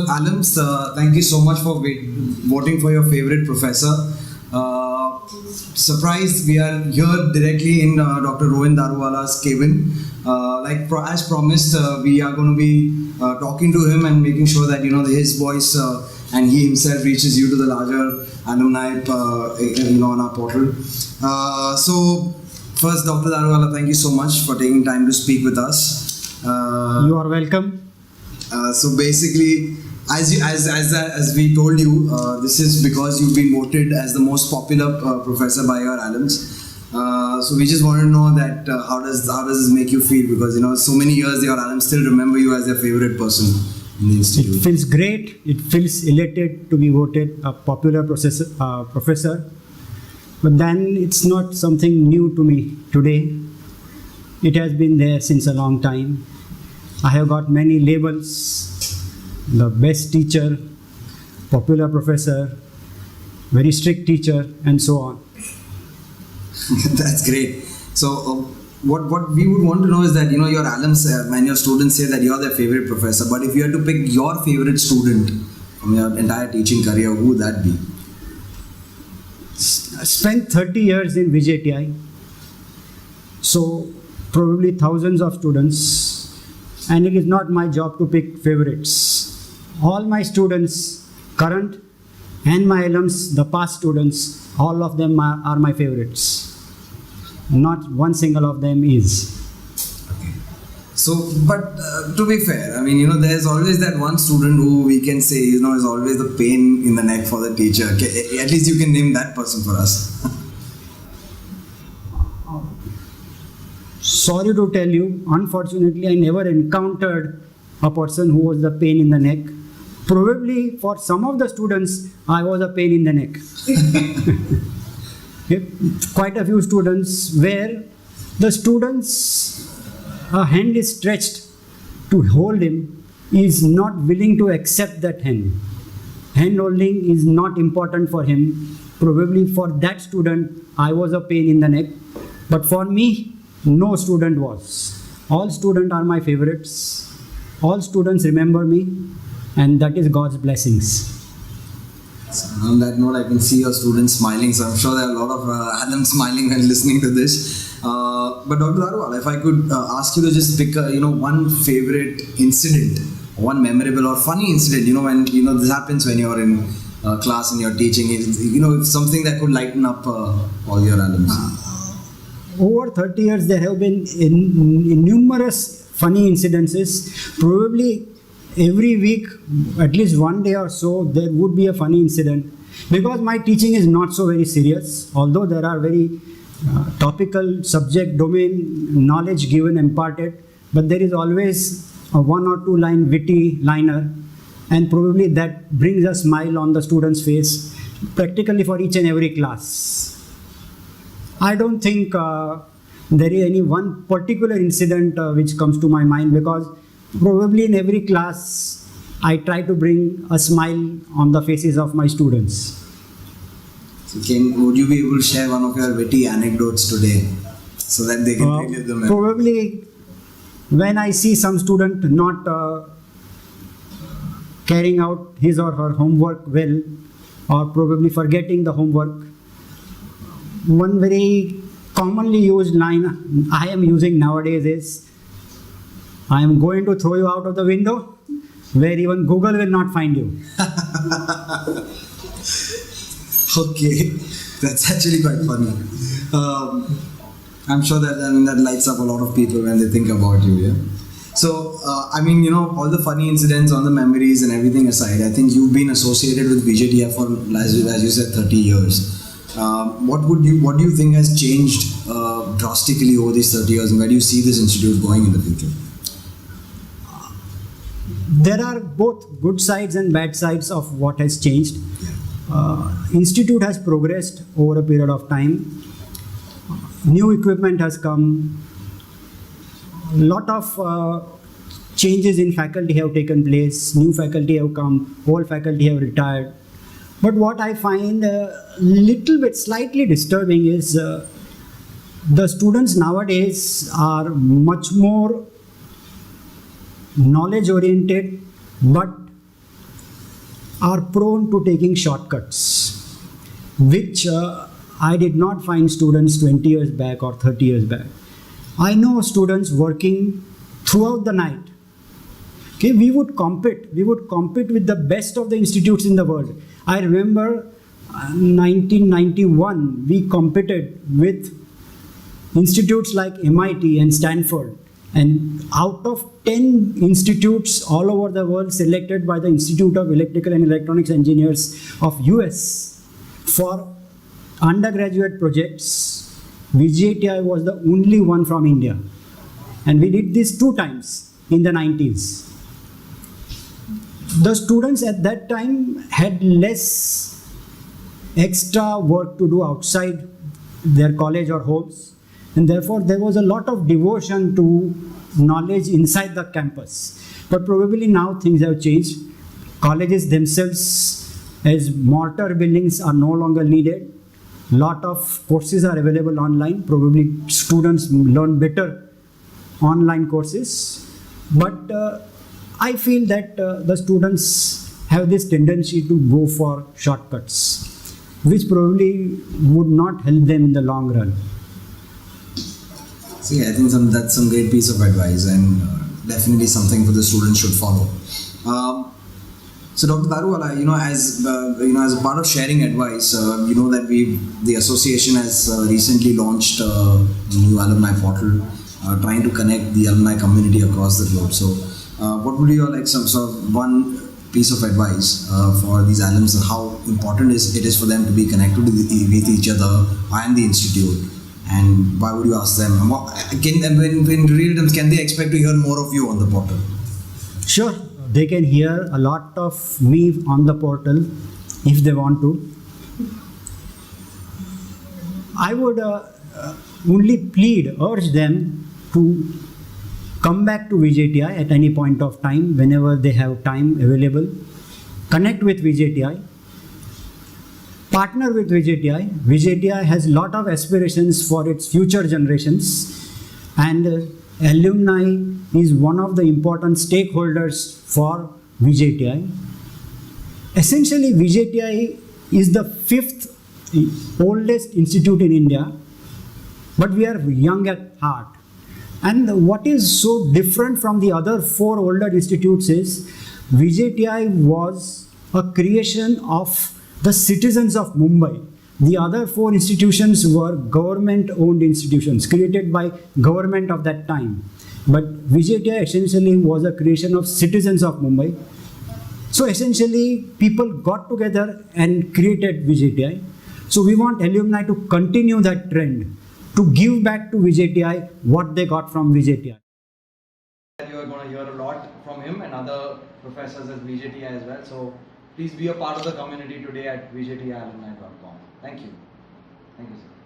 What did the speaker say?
Alums, thank you so much for voting for your favorite professor. Surprised, we are here directly in Dr. R D Daruwala's cabin. As promised, we are going to be talking to him and making sure that his voice and he himself reaches you to the larger alumni on our portal. So first, Dr. Daruwala, thank you so much for taking time to speak with us. You are welcome. So basically, as we told you, this is because you've been voted as the most popular professor by your alums. So we just want to know that how does this make you feel? Because so many years your alums still remember you as their favorite person in the institute. It feels great. It feels elated to be voted a popular professor. But then it's not something new to me today. It has been there since a long time. I have got many labels: the best teacher, popular professor, very strict teacher, and so on. That's great. So what we would want to know is that your alums and your students say that you're their favorite professor, but if you had to pick your favorite student from your entire teaching career, who would that be? I spent 30 years in VJTI, so probably thousands of students, and it is not my job to pick favorites. All my students, current and my alums, the past students, all of them are my favorites. Not one single of them is. Okay. So, but to be fair, there's always that one student who we can say, is always the pain in the neck for the teacher. At least you can name that person for us. Sorry to tell you, unfortunately, I never encountered a person who was the pain in the neck. Probably for some of the students, I was a pain in the neck. Quite a few students where the student's hand is stretched to hold him, is not willing to accept that hand. Hand holding is not important for him. Probably for that student, I was a pain in the neck. But for me, no student was. All students are my favorites. All students remember me, and that is God's blessings. So on that note, I can see your students smiling, so I'm sure there are a lot of alums smiling when listening to this. But Dr. Daruwala, if I could ask you to just pick one favorite incident, one memorable or funny incident, when this happens when you're in class and you're teaching, something that could lighten up all your alums. Over 30 years, there have been numerous funny incidences. Probably every week, at least one day or so, there would be a funny incident. Because my teaching is not so very serious, although there are very topical subject domain knowledge given, imparted, but there is always a one or two line witty liner, and probably that brings a smile on the student's face, practically for each and every class. I don't think there is any one particular incident which comes to my mind, because probably in every class I try to bring a smile on the faces of my students. So would you be able to share one of your witty anecdotes today so that they can relive them? Probably when I see some student not carrying out his or her homework well, or probably forgetting the homework, one very commonly used line I am using nowadays is, I am going to throw you out of the window where even Google will not find you. Okay, that's actually quite funny. I'm sure that lights up a lot of people when they think about you. Yeah. So, all the funny incidents, all the memories and everything aside, I think you've been associated with VJTF for, as you said, 30 years. What do you think has changed drastically over these 30 years, and where do you see this institute going in the future? There are both good sides and bad sides of what has changed. Institute has progressed over a period of time. New equipment has come. Lot of changes in faculty have taken place. New faculty have come. Old faculty have retired. But what I find slightly disturbing is the students nowadays are much more knowledge oriented, but are prone to taking shortcuts, which I did not find students 20 years back or 30 years back. I know students working throughout the night. Okay, we would compete with the best of the institutes in the world. I remember 1991, we competed with institutes like MIT and Stanford. And out of 10 institutes all over the world selected by the Institute of Electrical and Electronics Engineers of US for undergraduate projects, VGTI was the only one from India. And we did this 2 times in the 90s. The students at that time had less extra work to do outside their college or homes, and therefore there was a lot of devotion to knowledge inside the campus. But probably now things have changed. Colleges themselves, as mortar buildings, are no longer needed. Lot of courses are available online. Probably students learn better online courses. But I feel that the students have this tendency to go for shortcuts, which probably would not help them in the long run. See, I think that's some great piece of advice, and definitely something for the students should follow. So, Dr. Daruwala, as a part of sharing advice, that the association has recently launched a new alumni portal, trying to connect the alumni community across the globe. So, what would you like some sort of one piece of advice for these alums, how important it is for them to be connected with each other and the institute, and why would you ask them? In real terms, can they expect to hear more of you on the portal? Sure, they can hear a lot of me on the portal if they want to. I would only urge them to come back to VJTI at any point of time, whenever they have time available. Connect with VJTI. Partner with VJTI. VJTI has a lot of aspirations for its future generations, and alumni is one of the important stakeholders for VJTI. Essentially, VJTI is the 5th oldest institute in India, but we are young at heart. And what is so different from the other 4 older institutes is VJTI was a creation of the citizens of Mumbai. The other 4 institutions were government-owned institutions created by government of that time. But VJTI essentially was a creation of citizens of Mumbai. So essentially, people got together and created VJTI. So we want alumni to continue that trend, to give back to VJTI what they got from VJTI. You are going to hear a lot from him and other professors at VJTI as well. So please be a part of the community today at vjtialumni.com. Thank you. Thank you, sir.